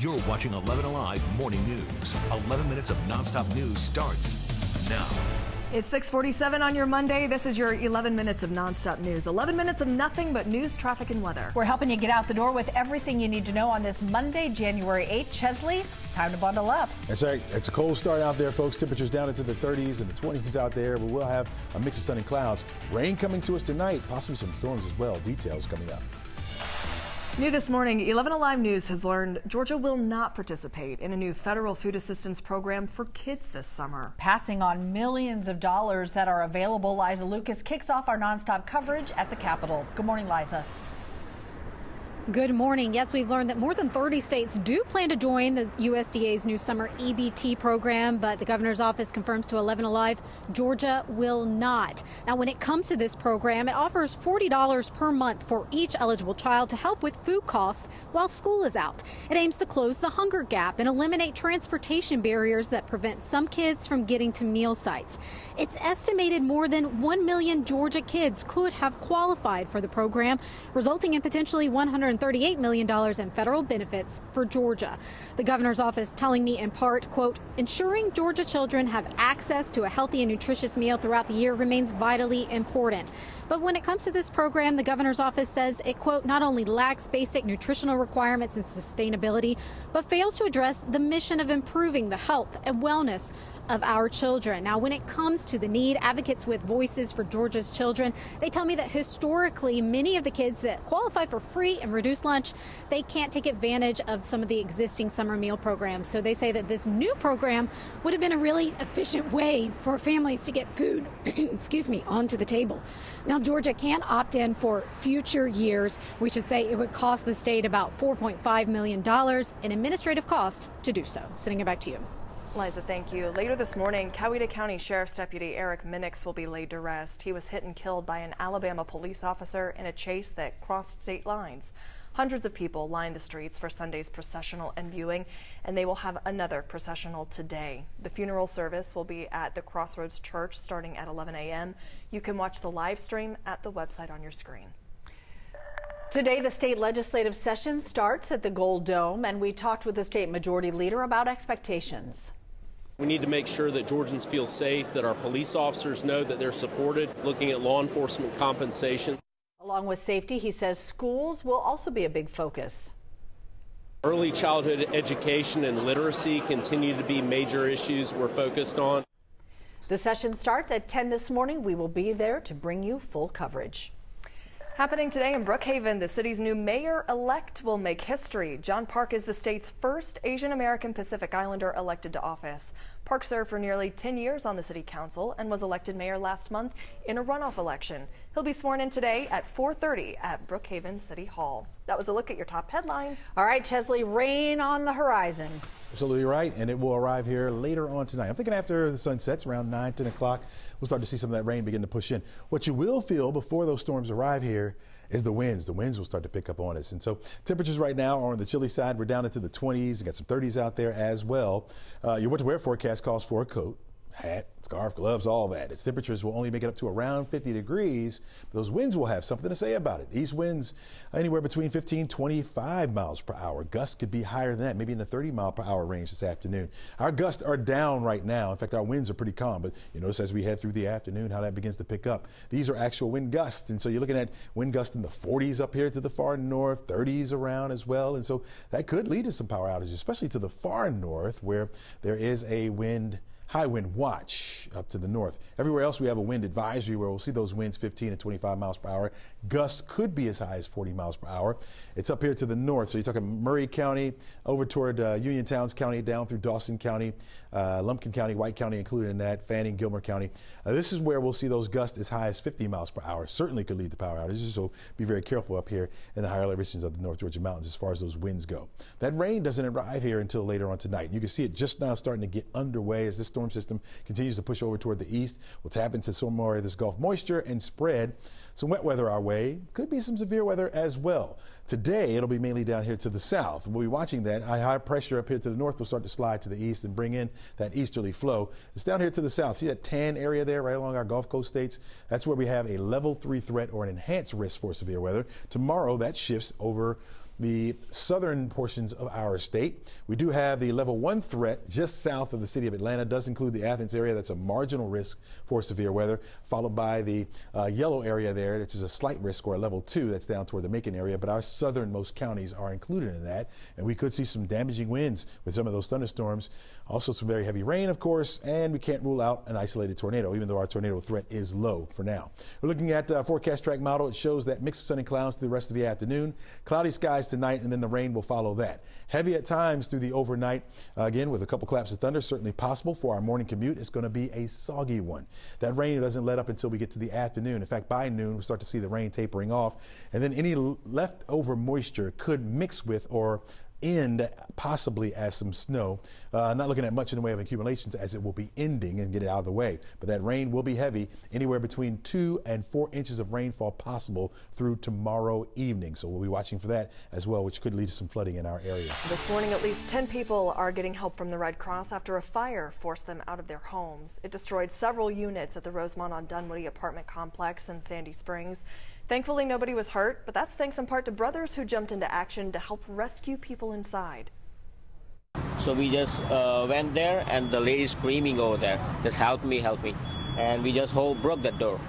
You're watching 11 Alive Morning News. 11 minutes of nonstop news starts now. It's 6:47 on your Monday. This is your 11 minutes of nonstop news. 11 minutes of nothing but news, traffic, and weather. We're helping you get out the door with everything you need to know on this Monday, January 8th. Chesley, time to bundle up. That's right. It's a cold start out there, folks. Temperatures down into the 30s and the 20s out there. But we'll have a mix of sun and clouds. Rain coming to us tonight, possibly some storms as well. Details coming up. New this morning, 11 Alive News has learned Georgia will not participate in a new federal food assistance program for kids this summer. Passing on millions of dollars that are available, Liza Lucas kicks off our nonstop coverage at the Capitol. Good morning, Liza. Good morning. Yes, we've learned that more than 30 states do plan to join the USDA's new summer EBT program, but the governor's office confirms to 11 Alive, Georgia will not. Now, when it comes to this program, it offers $40 per month for each eligible child to help with food costs while school is out. It aims to close the hunger gap and eliminate transportation barriers that prevent some kids from getting to meal sites. It's estimated more than 1 million Georgia kids could have qualified for the program, resulting in potentially $138 million in federal benefits for Georgia. The governor's office telling me in part, quote, ensuring Georgia children have access to a healthy and nutritious meal throughout the year remains vitally important. But when it comes to this program, the governor's office says it, quote, not only lacks basic nutritional requirements and sustainability, but fails to address the mission of improving the health and wellness of our children. Now, when it comes to the need, advocates with Voices for Georgia's Children, they tell me that historically, many of the kids that qualify for free and reduced lunch, they can't take advantage of some of the existing summer meal programs. So they say that this new program would have been a really efficient way for families to get food, excuse me, onto the table. Now, Georgia can opt in for future years. We should say it would cost the state about $4.5 million in administrative cost to do so. Sending it back to you. Liza, thank you. Later this morning, Coweta County Sheriff's Deputy Eric Minix will be laid to rest. He was hit and killed by an Alabama police officer in a chase that crossed state lines. Hundreds of people lined the streets for Sunday's processional and viewing, and they will have another processional today. The funeral service will be at the Crossroads Church starting at 11 a.m. You can watch the live stream at the website on your screen. Today, the state legislative session starts at the Gold Dome, and we talked with the state majority leader about expectations. We need to make sure that Georgians feel safe, that our police officers know that they're supported, looking at law enforcement compensation. Along with safety, he says schools will also be a big focus. Early childhood education and literacy continue to be major issues we're focused on. The session starts at 10 this morning. We will be there to bring you full coverage. Happening today in Brookhaven, the city's new mayor-elect will make history. John Park is the state's first Asian American Pacific Islander elected to office. Park served for nearly 10 years on the city council and was elected mayor last month in a runoff election. He'll be sworn in today at 4:30 at Brookhaven City Hall. That was a look at your top headlines. All right, Chesley, rain on the horizon. Absolutely right, and it will arrive here later on tonight. I'm thinking after the sun sets around 9, 10 o'clock, we'll start to see some of that rain begin to push in. What you will feel before those storms arrive here is the winds. The winds will start to pick up on us. And so temperatures right now are on the chilly side. We're down into the 20s. We've got some 30s out there as well. Your winter wear forecast calls for a coat, hat, scarf, gloves, all that. Its temperatures will only make it up to around 50 degrees. Those winds will have something to say about it. East winds anywhere between 15, 25 miles per hour. Gusts could be higher than that, maybe in the 30 mile per hour range this afternoon. Our gusts are down right now. In fact, our winds are pretty calm, but you notice as we head through the afternoon how that begins to pick up. These are actual wind gusts, and so you're looking at wind gusts in the 40s up here to the far north, 30s around as well, and so that could lead to some power outages, especially to the far north where there is a high wind watch up to the north. Everywhere else we have a wind advisory where we'll see those winds 15 and 25 miles per hour. Gusts could be as high as 40 miles per hour. It's up here to the north. So you're talking Murray County over toward Union Towns County down through Dawson County, Lumpkin County, White County included in that, Fanning, Gilmer County. This is where we'll see those gusts as high as 50 miles per hour. Certainly could lead to power outages, so be very careful up here in the higher elevations of the North Georgia mountains as far as those winds go. That rain doesn't arrive here until later on tonight. You can see it just now starting to get underway as this storm system continues to push over toward the east. We'll tap into some more of this Gulf moisture and spread some wet weather our way. Could be some severe weather as well. Today, it'll be mainly down here to the south. We'll be watching that. High pressure up here to the north will start to slide to the east and bring in that easterly flow. It's down here to the south. See that tan area there right along our Gulf Coast states? That's where we have a level 3 threat or an enhanced risk for severe weather. Tomorrow, that shifts over the southern portions of our state. We do have the level 1 threat just south of the city of Atlanta. It does include the Athens area. That's a marginal risk for severe weather, followed by the yellow area there, which is a slight risk, or a level 2. That's down toward the Macon area. But our southernmost counties are included in that. And we could see some damaging winds with some of those thunderstorms. Also some very heavy rain, of course, and we can't rule out an isolated tornado, even though our tornado threat is low for now. We're looking at forecast track model. It shows that mix of sun and clouds through the rest of the afternoon. Cloudy skies tonight, and then the rain will follow that. Heavy at times through the overnight, again, with a couple claps of thunder, certainly possible for our morning commute. It's going to be a soggy one. That rain doesn't let up until we get to the afternoon. In fact, by noon, we'll start to see the rain tapering off, and then any leftover moisture could mix with or end possibly as some snow. Not looking at much in the way of accumulations, as it will be ending and get it out of the way. But that rain will be heavy, anywhere between 2 and 4 inches of rainfall possible through tomorrow evening. So we'll be watching for that as well, which could lead to some flooding in our area. This morning, at least 10 people are getting help from the Red Cross after a fire forced them out of their homes. It destroyed several units at the Rosemont on Dunwoody apartment complex in Sandy Springs. Thankfully, nobody was hurt, but that's thanks in part to brothers who jumped into action to help rescue people inside. So we just went there, and the lady screaming over there, just help me, and we just broke that door.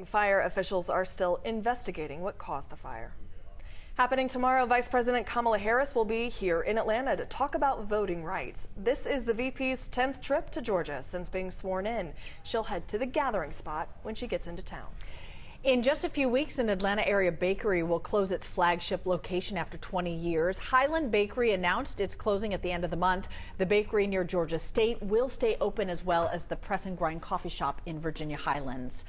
Fire officials are still investigating what caused the fire. Happening tomorrow, Vice President Kamala Harris will be here in Atlanta to talk about voting rights. This is the VP's 10th trip to Georgia since being sworn in. She'll head to the gathering spot when she gets into town. In just a few weeks, an Atlanta area bakery will close its flagship location after 20 years. Highland Bakery announced it's closing at the end of the month. The bakery near Georgia State will stay open, as well as the Press and Grind coffee shop in Virginia Highlands.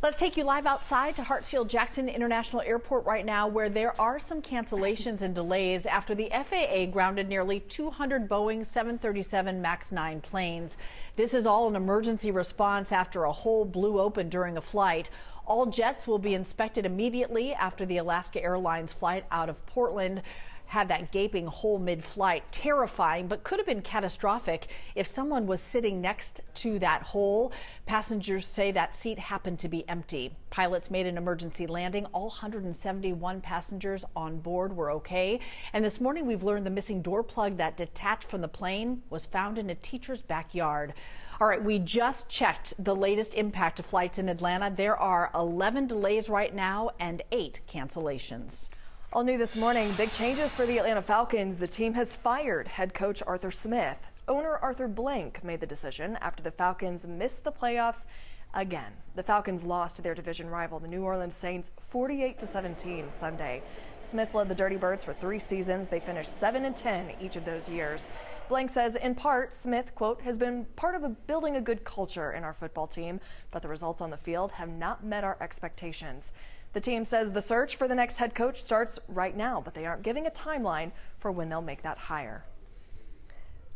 Let's take you live outside to Hartsfield-Jackson International Airport right now, where there are some cancellations and delays after the FAA grounded nearly 200 Boeing 737 MAX 9 planes. This is all an emergency response after a hole blew open during a flight. All jets will be inspected immediately after the Alaska Airlines flight out of Portland had that gaping hole mid-flight. Terrifying, but could have been catastrophic if someone was sitting next to that hole. Passengers say that seat happened to be empty. Pilots made an emergency landing. All 171 passengers on board were okay. And this morning we've learned the missing door plug that detached from the plane was found in a teacher's backyard. All right, we just checked the latest impact of flights in Atlanta. There are 11 delays right now and 8 cancellations. All new this morning, big changes for the Atlanta Falcons. The team has fired head coach Arthur Smith. Owner Arthur Blank made the decision after the Falcons missed the playoffs again. The Falcons lost to their division rival, the New Orleans Saints, 48-17 Sunday. Smith led the Dirty Birds for 3 seasons. They finished 7-10 each of those years. Blank says, in part, Smith, quote, has been part of building a good culture in our football team, but the results on the field have not met our expectations. The team says the search for the next head coach starts right now, but they aren't giving a timeline for when they'll make that hire.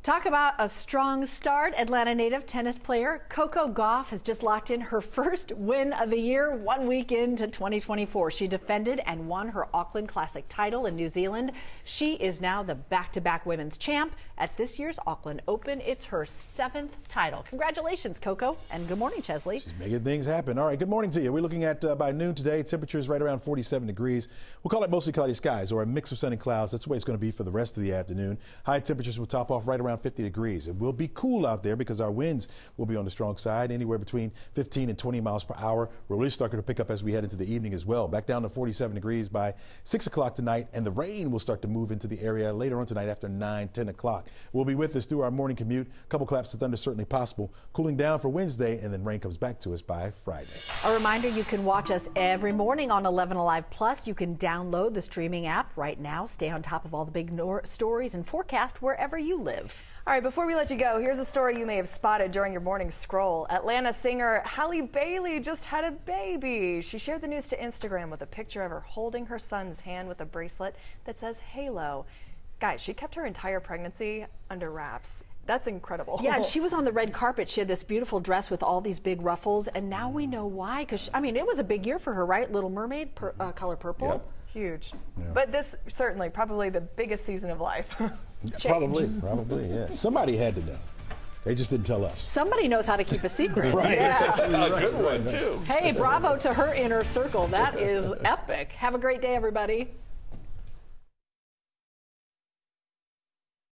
Talk about a strong start. Atlanta native tennis player Coco Gauff has just locked in her first win of the year 1 week into 2024. She defended and won her Auckland Classic title in New Zealand. She is now the back-to-back women's champ at this year's Auckland Open. It's her 7th title. Congratulations, Coco, and good morning, Chesley. She's making things happen. All right, good morning to you. We're looking at by noon today, temperatures right around 47 degrees. We'll call it mostly cloudy skies or a mix of sun and clouds. That's the way it's going to be for the rest of the afternoon. High temperatures will top off right around 50 degrees. It will be cool out there because our winds will be on the strong side, anywhere between 15 and 20 miles per hour. We're really starting to pick up as we head into the evening as well. Back down to 47 degrees by 6 o'clock tonight, and the rain will start to move into the area later on tonight after 9, 10 o'clock. We'll be with us through our morning commute. A couple claps of thunder certainly possible. Cooling down for Wednesday, and then rain comes back to us by Friday. A reminder, you can watch us every morning on 11 Alive Plus. You can download the streaming app right now. Stay on top of all the big stories and forecast wherever you live. All right, before we let you go, here's a story you may have spotted during your morning scroll. Atlanta singer Halle Bailey just had a baby. She shared the news to Instagram with a picture of her holding her son's hand with a bracelet that says Halo. Guys, she kept her entire pregnancy under wraps. That's incredible. Yeah, and she was on the red carpet. She had this beautiful dress with all these big ruffles, and now we know why. Because, I mean, it was a big year for her, right? Little Mermaid, color purple. Yep. Huge. Yeah. But this certainly probably the biggest season of life. Probably, yeah. Somebody had to know. They just didn't tell us. Somebody knows how to keep a secret. Right. Yeah. A good one, too. Hey, bravo to her inner circle. That is epic. Have a great day, everybody.